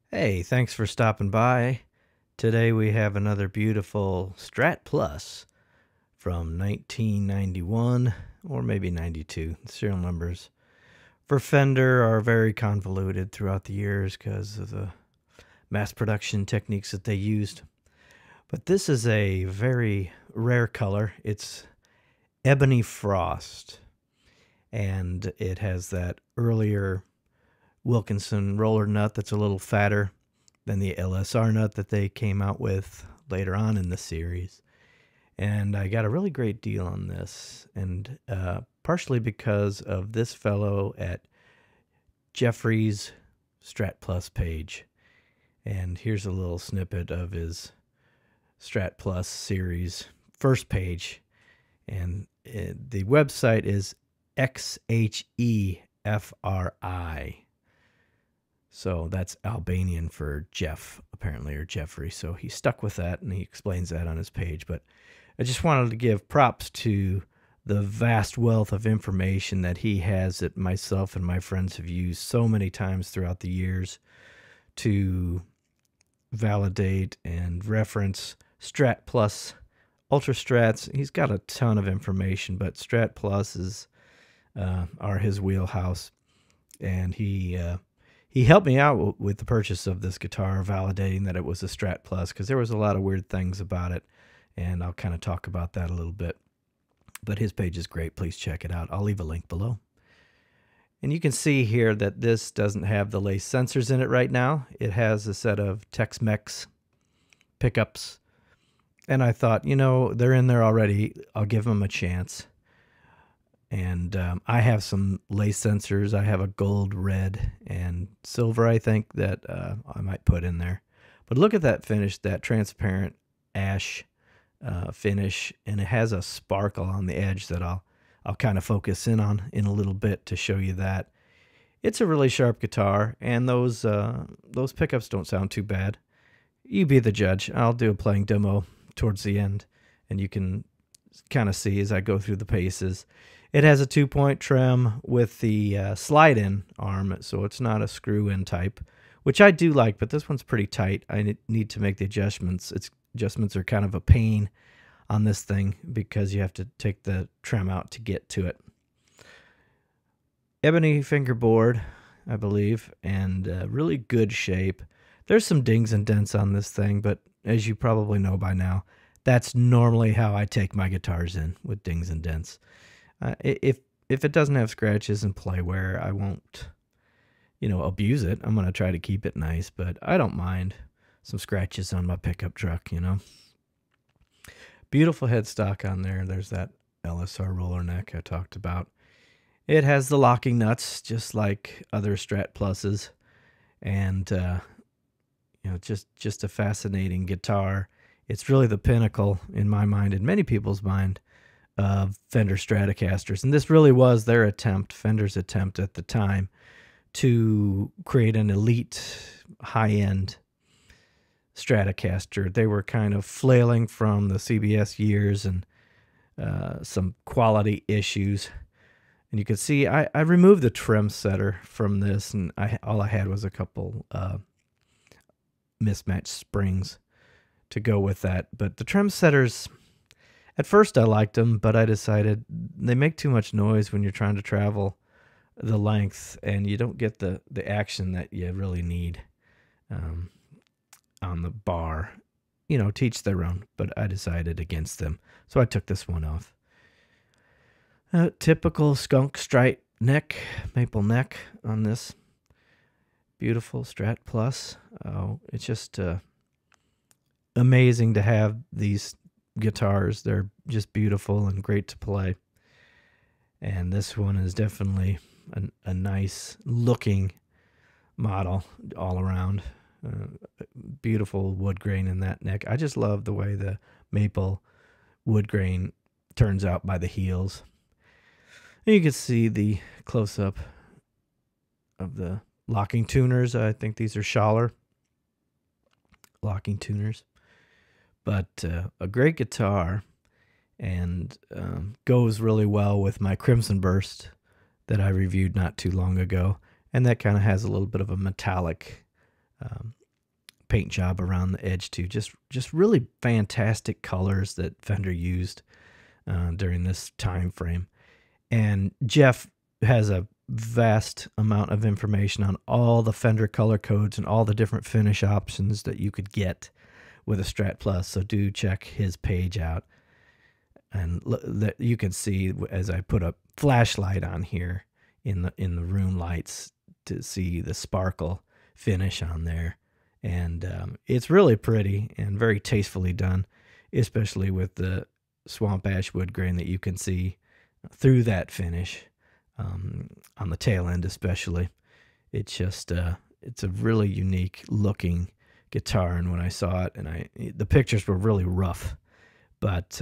Hey, thanks for stopping by. Today we have another beautiful Strat Plus from 1991 or maybe 92. The serial numbers for Fender are very convoluted throughout the years because of the mass production techniques that they used. But this is a very rare color. It's Ebony Frost, and it has that earlier Wilkinson roller nut that's a little fatter than the LSR nut that they came out with later on in the series. And I got a really great deal on this, and partially because of this fellow at xhefri's Strat Plus page. And here's a little snippet of his Strat Plus series first page, and the website is xhefri. So that's Albanian for Jeff, apparently, or Jeffrey. So he stuck with that, and he explains that on his page. But I just wanted to give props to the vast wealth of information that he has that myself and my friends have used so many times throughout the years to validate and reference Strat Plus, Ultra Strats. He's got a ton of information, but Strat Pluses are his wheelhouse, and he helped me out with the purchase of this guitar, validating that it was a Strat Plus, because there was a lot of weird things about it, and I'll kind of talk about that a little bit. But his page is great. Please check it out. I'll leave a link below. And you can see here that this doesn't have the lace sensors in it right now. It has a set of Tex-Mex pickups, and I thought, you know, they're in there already. I'll give them a chance. And I have some lace sensors. I have a gold, red, and silver, I think, that I might put in there. But look at that finish, that transparent ash finish, and it has a sparkle on the edge that I'll kind of focus in on in a little bit to show you that. It's a really sharp guitar, and those pickups don't sound too bad. You be the judge. I'll do a playing demo towards the end, and you can kind of see as I go through the paces. It has a 2-point trim with the slide-in arm, so it's not a screw-in type, which I do like, but this one's pretty tight. I need to make the adjustments. Adjustments are kind of a pain on this thing because you have to take the trim out to get to it. Ebony Fingerboard, I believe, and really good shape. There's some dings and dents on this thing, but as you probably know by now, that's normally how I take my guitars in, with dings and dents. If it doesn't have scratches and play wear, I won't, abuse it. I'm going to try to keep it nice, but I don't mind some scratches on my pickup truck, Beautiful headstock on there. There's that LSR roller neck I talked about. It has the locking nuts, just like other Strat Pluses, and just a fascinating guitar. It's really the pinnacle in my mind, in many people's mind, of Fender Stratocasters. And this really was their attempt, Fender's attempt at the time, to create an elite, high-end Stratocaster. They were kind of flailing from the CBS years and some quality issues. And you can see I removed the trim setter from this, and all I had was a couple mismatched springs to go with that. But the trim setters, at first I liked them, but I decided they make too much noise when you're trying to travel the length, and you don't get the action that you really need on the bar. Teach their own, but I decided against them. So I took this one off. Typical skunk stripe neck, maple neck on this beautiful Strat Plus. Oh, it's just amazing to have these guitars. They're just beautiful and great to play. And this one is definitely a nice looking model all around. Beautiful wood grain in that neck. I just love the way the maple wood grain turns out by the heels. And you can see the close-up of the locking tuners. I think these are Schaller locking tuners. But a great guitar, and goes really well with my Crimson Burst that I reviewed not too long ago. And that kind of has a little bit of a metallic paint job around the edge too. Just really fantastic colors that Fender used during this time frame. And Jeff has a vast amount of information on all the Fender color codes and all the different finish options that you could get with a Strat Plus. So do check his page out. And you can see as I put a flashlight on here in the room lights to see the sparkle finish on there. And it's really pretty and very tastefully done, especially with the swamp ash wood grain that you can see through that finish on the tail end especially. It's just it's a really unique looking guitar, and when I saw it, and the pictures were really rough, but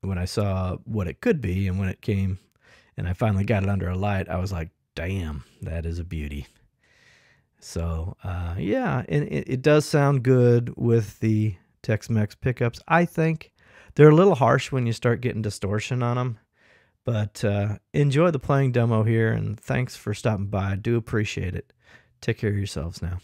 when I saw what it could be and when it came and I finally got it under a light, I was like, damn, that is a beauty. So yeah, and it does sound good with the Tex-Mex pickups. I think they're a little harsh when you start getting distortion on them, but enjoy the playing demo here, and thanks for stopping by. I do appreciate it. Take care of yourselves now.